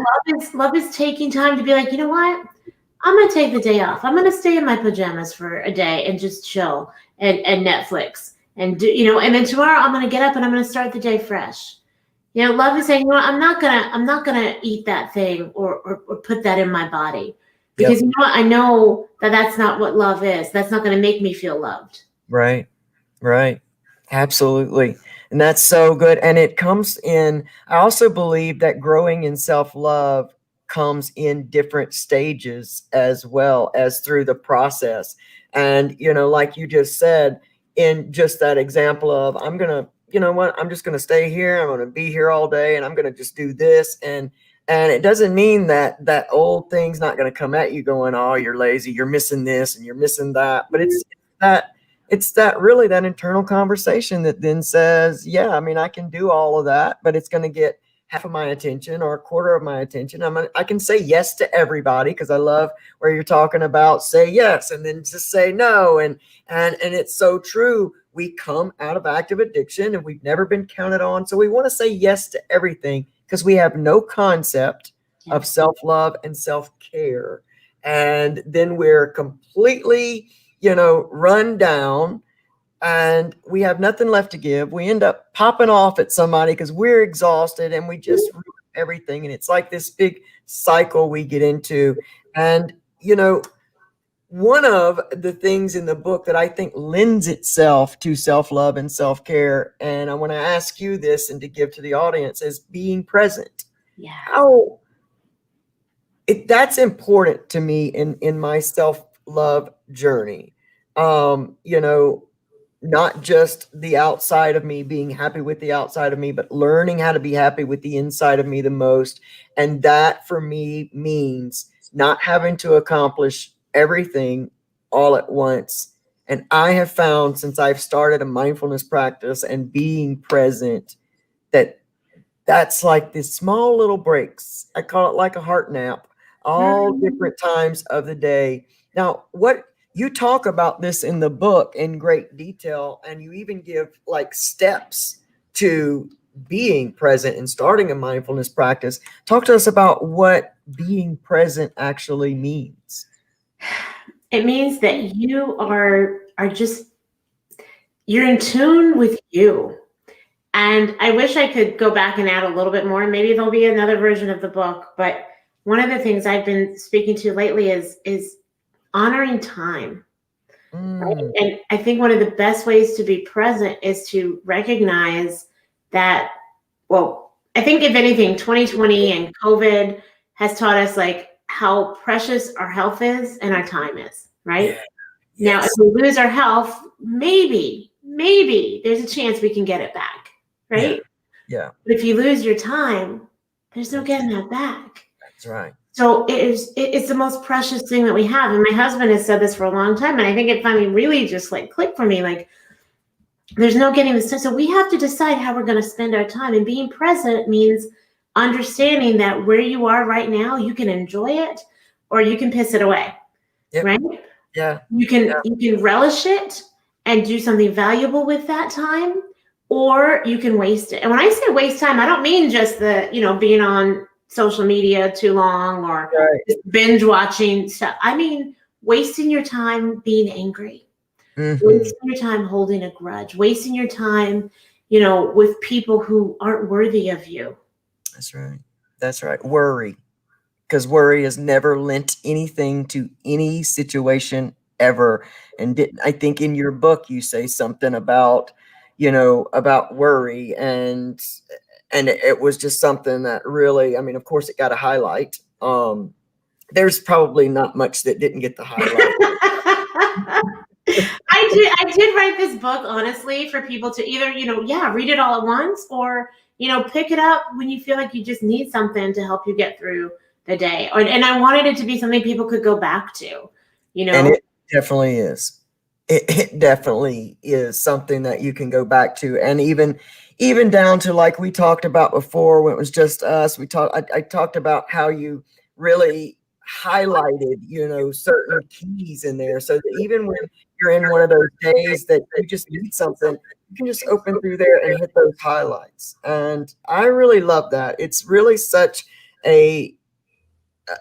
Love is taking time to be like, you know what? I'm gonna take the day off. I'm gonna stay in my pajamas for a day and just chill and Netflix and do, and then tomorrow I'm gonna get up and I'm gonna start the day fresh. Love is saying, I'm not gonna eat that thing or put that in my body because
Yep.
I know that that's not what love is. That's not gonna make me feel loved.
Right. Right. Absolutely. And that's so good. And it comes in, I also believe that growing in self-love comes in different stages as well as through the process. And, like you just said, in just that example of, I'm going to, you know what, I'm just going to stay here. I'm going to be here all day and I'm going to just do this. And it doesn't mean that that old thing's not going to come at you going, oh, you're lazy, you're missing this and you're missing that. But it's that really that internal conversation that then says, yeah, I mean, I can do all of that, but it's going to get half of my attention or a quarter of my attention. I can say yes to everybody because I love where you're talking about say yes and then just say no. And it's so true. We come out of active addiction and we've never been counted on. So we want to say yes to everything because we have no concept of self-love and self-care. And then we're completely run down and we have nothing left to give. We end up popping off at somebody because we're exhausted and we just ruin everything. And it's like this big cycle we get into. And, one of the things in the book that I think lends itself to self-love and self-care, and I want to ask you this and to give to the audience, is being present.
Yeah.
That's important to me in my self-love journey. Not just the outside of me, being happy with the outside of me, but learning how to be happy with the inside of me the most. And that for me means not having to accomplish everything all at once. And I have found since I've started a mindfulness practice and being present, that's like these small little breaks. I call it like a heart nap, all different times of the day. Now, what you talk about this in the book in great detail, and you even give like steps to being present and starting a mindfulness practice. Talk to us about what being present actually means.
It means that you are just, you're in tune with you. And I wish I could go back and add a little bit more. Maybe there'll be another version of the book. But one of the things I've been speaking to lately is honoring time. Right? And I think one of the best ways to be present is to recognize that, well, I think if anything, 2020 and COVID has taught us like how precious our health is and our time is, right? Yeah. Now, if we lose our health, maybe there's a chance we can get it back, right?
Yeah.
But if you lose your time, there's no getting that back.
That's right.
So it's the most precious thing that we have. And my husband has said this for a long time. And I think it finally really just like clicked for me. Like, there's no getting this. So we have to decide how we're going to spend our time. And being present means understanding that where you are right now, you can enjoy it or you can piss it away. Yep. Right?
Yeah.
You can relish it and do something valuable with that time, or you can waste it. And when I say waste time, I don't mean just the, being on social media too long or just binge watching stuff. I mean, wasting your time being angry, wasting your time holding a grudge, wasting your time, with people who aren't worthy of you.
That's right. That's right. Worry. Because worry has never lent anything to any situation ever. And I think in your book, you say something about, about worry and it was just something that really, I mean, of course it got a highlight. There's probably not much that didn't get the highlight.
I did write this book, honestly, for people to either, read it all at once or, pick it up when you feel like you just need something to help you get through the day. And I wanted it to be something people could go back to,
And it definitely is. it definitely is something that you can go back to. And even down to, like we talked about before, when it was just us, I talked about how you really highlighted, certain keys in there, so that even when you're in one of those days that you just need something, you can just open through there and hit those highlights. And I really love that. It's really a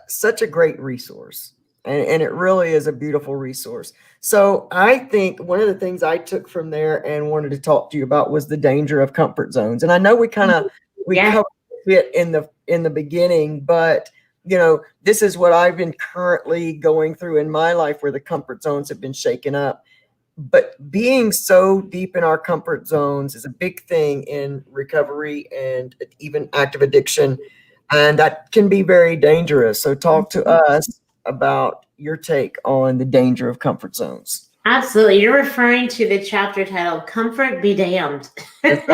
such a great resource, and it really is a beautiful resource. So I think one of the things I took from there and wanted to talk to you about was the danger of comfort zones. And I know we covered it in the beginning, but this is what I've been currently going through in my life, where the comfort zones have been shaken up. But being so deep in our comfort zones is a big thing in recovery and even active addiction. And that can be very dangerous. So talk to us about your take on the danger of comfort zones.
Absolutely. You're referring to the chapter titled "Comfort Be Damned." Because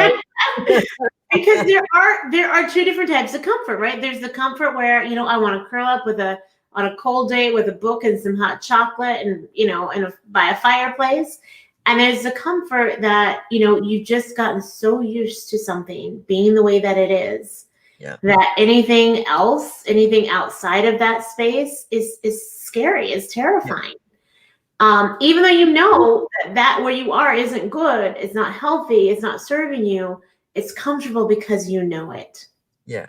there are two different types of comfort, right? There's the comfort where, I want to curl up on a cold day with a book and some hot chocolate and, by a fireplace. And there's the comfort that, you've just gotten so used to something being the way that it is.
Yeah.
That anything outside of that space is scary, is terrifying. Yeah. Even though that where you are isn't good, it's not healthy, it's not serving you, it's comfortable because you know it.
Yeah.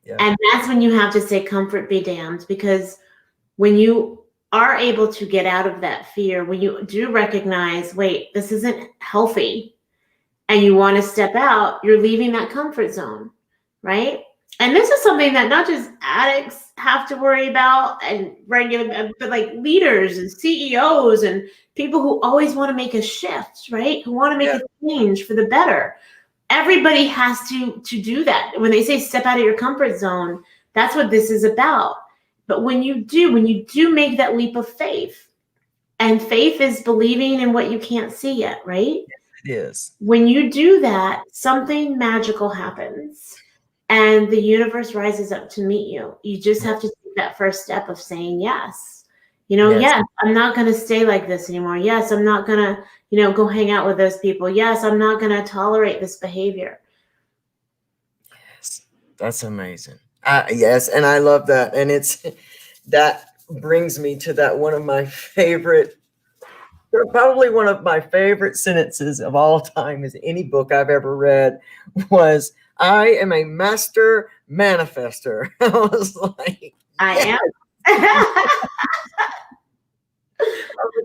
Yeah.
And that's when you have to say, comfort be damned, because when you are able to get out of that fear, when you do recognize, wait, this isn't healthy, and you want to step out, you're leaving that comfort zone, right? And this is something that not just addicts have to worry about, and regular, but like leaders and CEOs and people who always want to make a shift, right? Who want to make a change for the better. Everybody has to do that. When they say step out of your comfort zone, that's what this is about. But when you do make that leap of faith, and faith is believing in what you can't see yet, right?
It is.
When you do that, something magical happens. And the universe rises up to meet you. You just have to take that first step of saying yes. Yes, I'm not going to stay like this anymore. Yes, I'm not going to, go hang out with those people. Yes, I'm not going to tolerate this behavior.
Yes, that's amazing. Yes, and I love that. And that brings me to that probably one of my favorite sentences of all time is any book I've ever read was, I am a master manifester. I was like,
I am.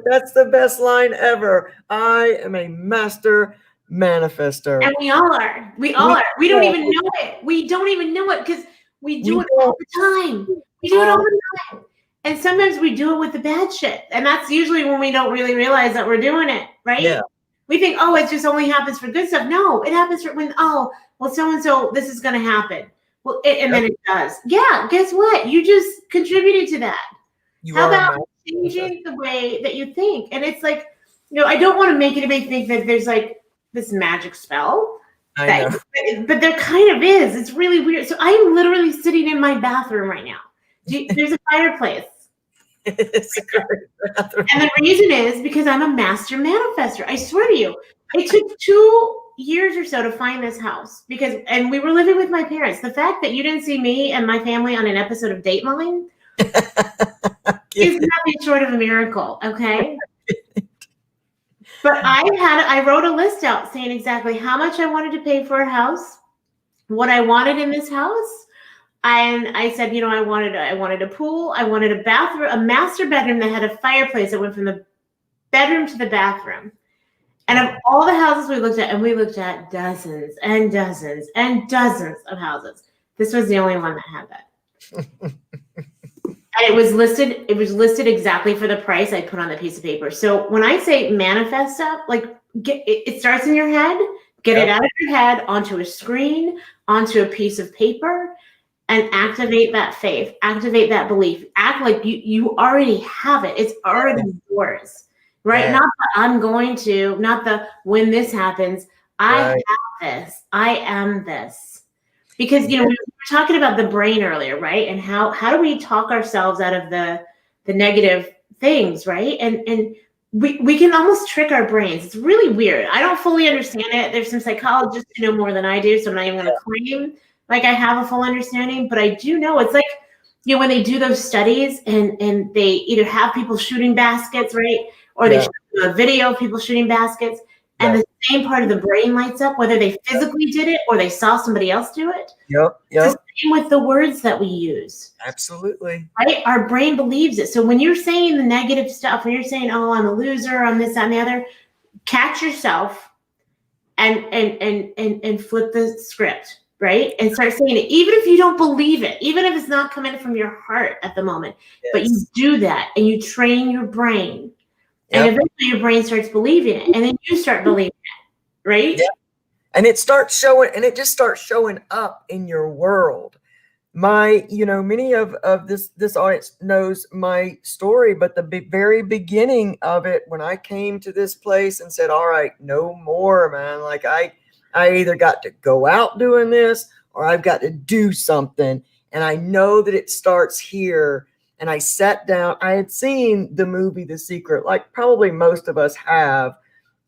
That's the best line ever. I am a master manifester.
And we all are. We don't even know it. We don't even know it because we do it all the time. We do it all the time. And sometimes we do it with the bad shit. And that's usually when we don't really realize that we're doing it, right?
Yeah.
We think, it just only happens for good stuff. No, it happens for when, so-and-so, this is going to happen. Well, then it does. Yeah, guess what? You just contributed to that. How about changing the way that you think? And it's like, I don't want to make anybody think that there's like this magic spell.
I know.
But there kind of is. It's really weird. So I'm literally sitting in my bathroom right now. There's a fireplace.
It's a great bathroom.
And the reason is because I'm a master manifester. I swear to you, it took 2 years or so to find this house and we were living with my parents. The fact that you didn't see me and my family on an episode of Dateline is nothing short of a miracle. Okay. But I wrote a list out saying exactly how much I wanted to pay for a house, what I wanted in this house. And I said, I wanted a pool. I wanted a bathroom, a master bedroom that had a fireplace that went from the bedroom to the bathroom. And of all the houses we looked at dozens and dozens and dozens of houses, this was the only one that had that. And it was listed exactly for the price I put on the piece of paper. So when I say manifest stuff, like it starts in your head, get it out of your head onto a screen, onto a piece of paper, and activate that faith, activate that belief. Act like you already have it. It's already yours, right? Yeah. Not the I'm going to, not the when this happens. I have this. I am this. Because, we were talking about the brain earlier, right? And how do we talk ourselves out of the negative things, right? And we can almost trick our brains. It's really weird. I don't fully understand it. There's some psychologists who know more than I do, so I'm not even going to claim like I have a full understanding, but I do know it's like, you know, when they do those studies and they either have people shooting baskets, right? Or they show a video of people shooting baskets, and the same part of the brain lights up, whether they physically did it or they saw somebody else do it.
Yep.
It's the same with the words that we use.
Absolutely.
Right? Our brain believes it. So when you're saying the negative stuff, when you're saying, oh, I'm a loser, I'm this, that, and the other, catch yourself and flip the script. Right? And start saying it, even if you don't believe it, even if it's not coming from your heart at the moment, but you do that and you train your brain, and eventually your brain starts believing it, and then you start believing it, right?
Yeah. And it starts showing, and it just starts showing up in your world. Many of this audience knows my story, but the very beginning of it, when I came to this place and said, all right, no more, man, like I either got to go out doing this or I've got to do something. And I know that it starts here. And I sat down. I had seen the movie The Secret, like probably most of us have.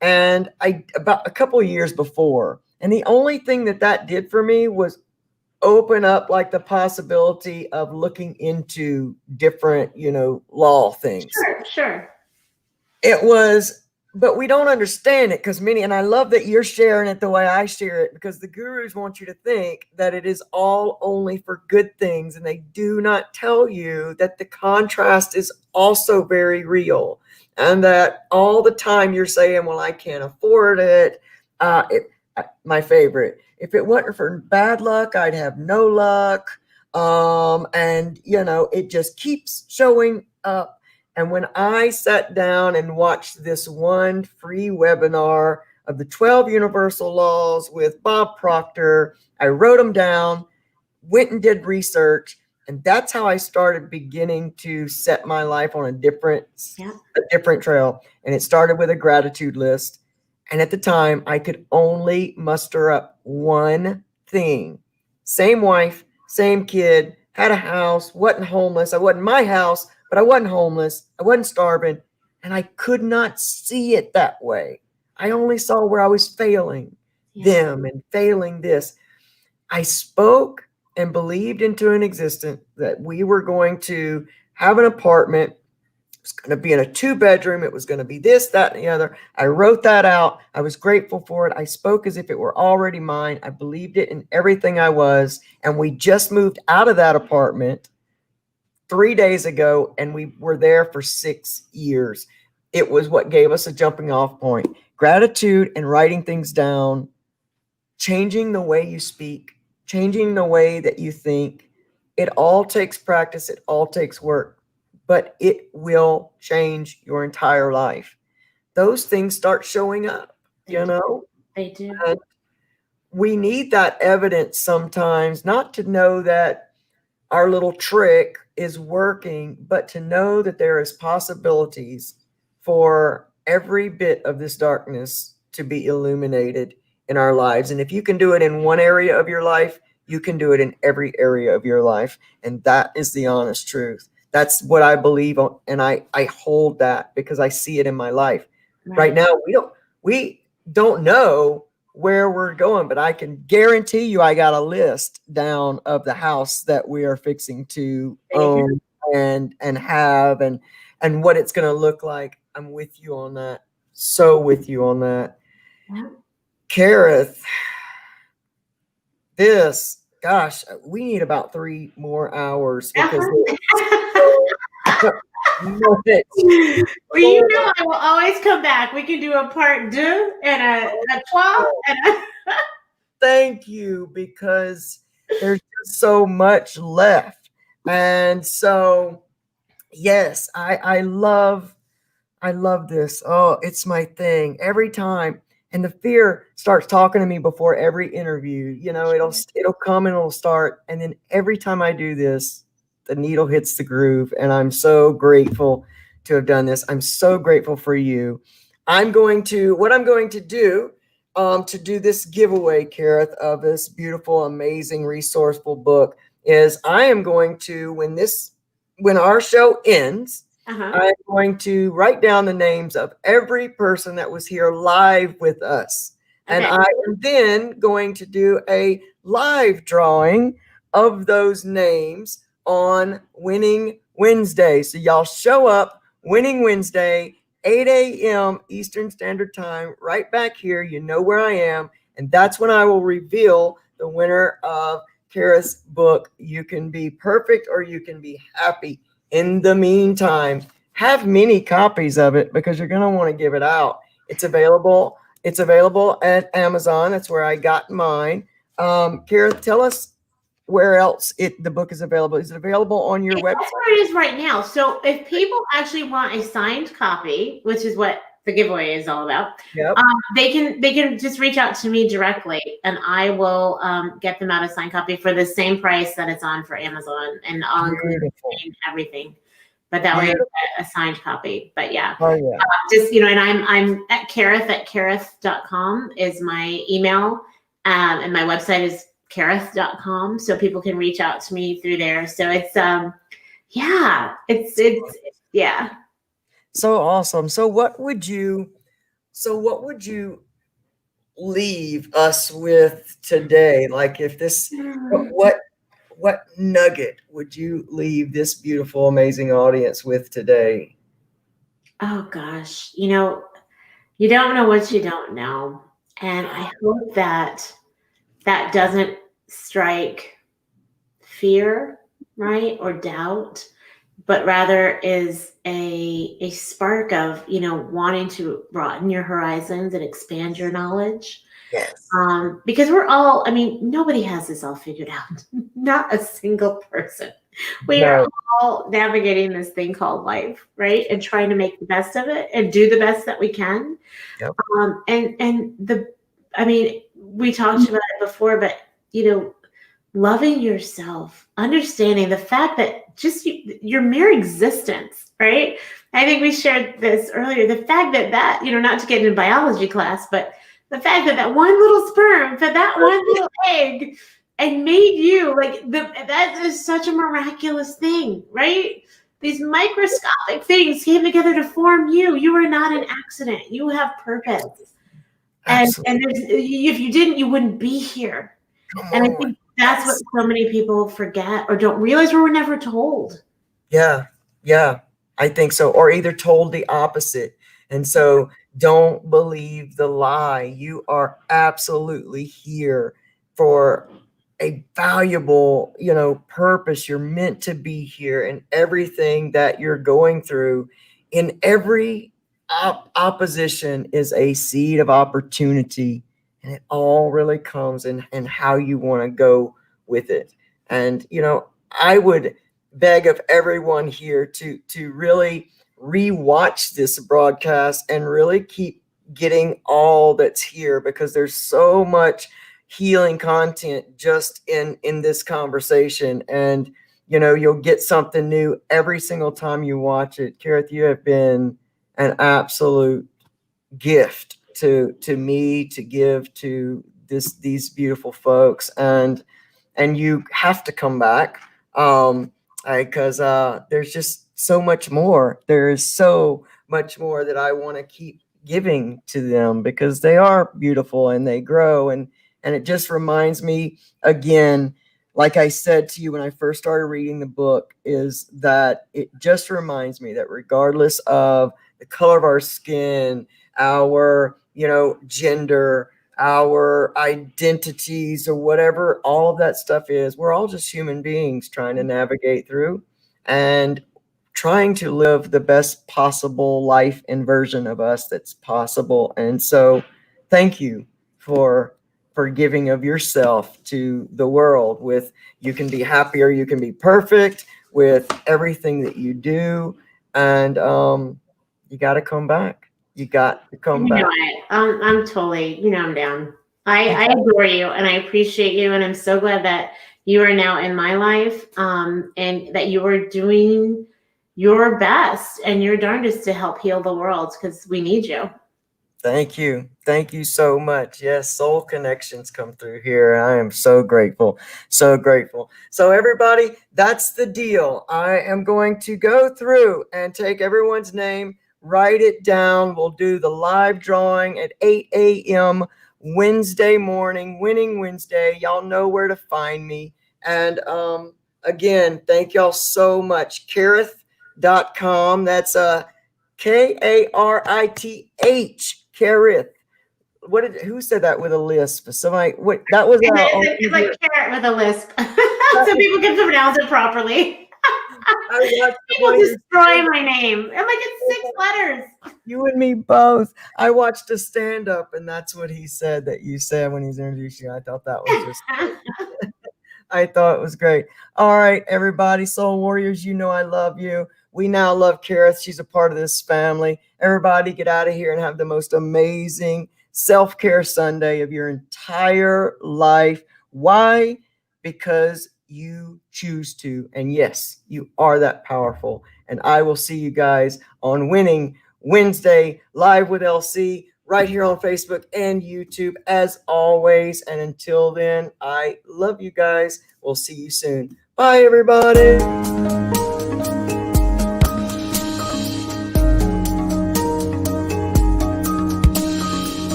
And about a couple of years before. And the only thing that did for me was open up like the possibility of looking into different, law things.
Sure.
It was, but we don't understand it because and I love that you're sharing it the way I share it, because the gurus want you to think that it is all only for good things. And they do not tell you that the contrast is also very real. And that all the time you're saying, well, I can't afford it. My favorite, if it wasn't for bad luck, I'd have no luck. And it just keeps showing up. And when I sat down and watched this one free webinar of the 12 universal laws with Bob Proctor, I wrote them down, went and did research. And that's how I started beginning to set my life on a different trail. And it started with a gratitude list. And at the time, I could only muster up one thing. Same wife, same kid, had a house, wasn't homeless. I wasn't my house, but I wasn't homeless. I wasn't starving. And I could not see it that way. I only saw where I was failing them and failing this. I spoke and believed into an existence that we were going to have an apartment. It was going to be in a 2-bedroom. It was going to be this, that, and the other. I wrote that out. I was grateful for it. I spoke as if it were already mine. I believed it in everything I was. And we just moved out of that apartment 3 days ago, and we were there for 6 years. It was what gave us a jumping off point. Gratitude and writing things down, changing the way you speak, changing the way that you think. It all takes practice. It all takes work, but it will change your entire life. Those things start showing up,
They do.
And we need that evidence sometimes, not to know that our little trick is working, but to know that there is possibilities for every bit of this darkness to be illuminated in our lives. And if you can do it in one area of your life, you can do it in every area of your life. And that is the honest truth. That's what I believe. And I hold that because I see it in my life. Right now, we don't know where we're going, but I can guarantee you I got a list down of the house that we are fixing to own and have and what it's going to look like. I'm with you on that. So with you on that.
Yeah.
Karith, we need about 3 more hours because
well, I will always come back. We can do a part 2 and a 12.
Thank you, because there's just so much left. And so, yes, I love this. Oh, it's my thing every time. And the fear starts talking to me before every interview. It'll come and it'll start. And then every time I do this, the needle hits the groove. And I'm so grateful to have done this. I'm so grateful for you. What I'm going to do to do this giveaway, Karith, of this beautiful, amazing, resourceful book is I am going to, when our show ends,
Uh-huh.
I'm going to write down the names of every person that was here live with us. And
Okay.
I am then going to do a live drawing of those names on Winning Wednesday. So y'all show up Winning Wednesday, 8 a.m. Eastern Standard Time, right back here. You know where I am. And that's when I will reveal the winner of Karith's book, You Can Be Perfect or You Can Be Happy. In the meantime, have many copies of it because you're going to want to give it out. It's available. It's available at Amazon. That's where I got mine. Karith, tell us where else the book is available. Is it available on your website?
That's where it is right now. So if people actually want a signed copy, which is what the giveaway is all about,
Yep.
they can just reach out to me directly, and I will get them out a signed copy for the same price that it's on for Amazon, and I'll include everything. But that way, you get a signed copy. But yeah, just and I'm at Karith@karith.com is my email, and my website is Karith.com, so people can reach out to me through there. So it's yeah.
So awesome. So what would you leave us with today? Like if this what nugget would you leave this beautiful, amazing audience with today?
Oh gosh, you don't know what you don't know. And I hope that doesn't strike fear, right? Or doubt, but rather is a spark of, wanting to broaden your horizons and expand your knowledge.
Yes.
Because we're all, nobody has this all figured out. Not a single person. We are all navigating this thing called life, right? And trying to make the best of it and do the best that we can.
Yep.
We talked about it before, but loving yourself, understanding the fact that just your mere existence, right? I think we shared this earlier. The fact that not to get into biology class, but the fact that one little sperm fed that one little egg and made you, that is such a miraculous thing, right? These microscopic things came together to form you. You are not an accident. You have purpose. And if you didn't, you wouldn't be here. And I think that's what so many people forget or don't realize, or were never told.
Yeah, I think so. Or either told the opposite. And so don't believe the lie. You are absolutely here for a valuable, purpose. You're meant to be here, and everything that you're going through, in every opposition is a seed of opportunity. And it all really comes in how you want to go with it. And, I would beg of everyone here to really rewatch this broadcast and really keep getting all that's here, because there's so much healing content just in this conversation. And, you'll get something new every single time you watch it. Karith, you have been an absolute gift to me to give to these beautiful folks, and you have to come back because there's just so much more. There is so much more that I want to keep giving to them, because they are beautiful and they grow, and it just reminds me again, like I said to you when I first started reading the book, is that it just reminds me that regardless of the color of our skin, our gender, our identities, or whatever all of that stuff is, we're all just human beings trying to navigate through and trying to live the best possible life and version of us that's possible. And so thank you for giving of yourself to the world with You Can Be Happy or You Can Be Perfect, with everything that you do. And you got to come back. You got to come back.
I'm totally, I'm down. I adore you and I appreciate you. And I'm so glad that you are now in my life, and that you are doing your best and your darndest to help heal the world, because we need you.
Thank you. Thank you so much. Yes, soul connections come through here. I am so grateful. So grateful. So, everybody, that's the deal. I am going to go through and take everyone's name, write it down. We'll do the live drawing at 8 a.m. Wednesday morning, Winning Wednesday. Y'all know where to find me. And again, thank y'all so much. Karith.com. That's Karith. Karith. Who said that with a lisp? Somebody. What? That was
It's like carrot with a lisp, so people can pronounce it properly. People destroy my name. I'm like, it's 6 letters.
You and me both. I watched a stand-up, and that's what he said that you said when he's introducing you. I thought that was just. I thought it was great. All right, everybody, Soul Warriors, you know I love you. We now love Karith. She's a part of this family. Everybody get out of here and have the most amazing self-care Sunday of your entire life. Why? Because you choose to. And yes, you are that powerful. And I will see you guys on Winning Wednesday live with LC right here on Facebook and YouTube as always. And until then, I love you guys. We'll see you soon. Bye, everybody.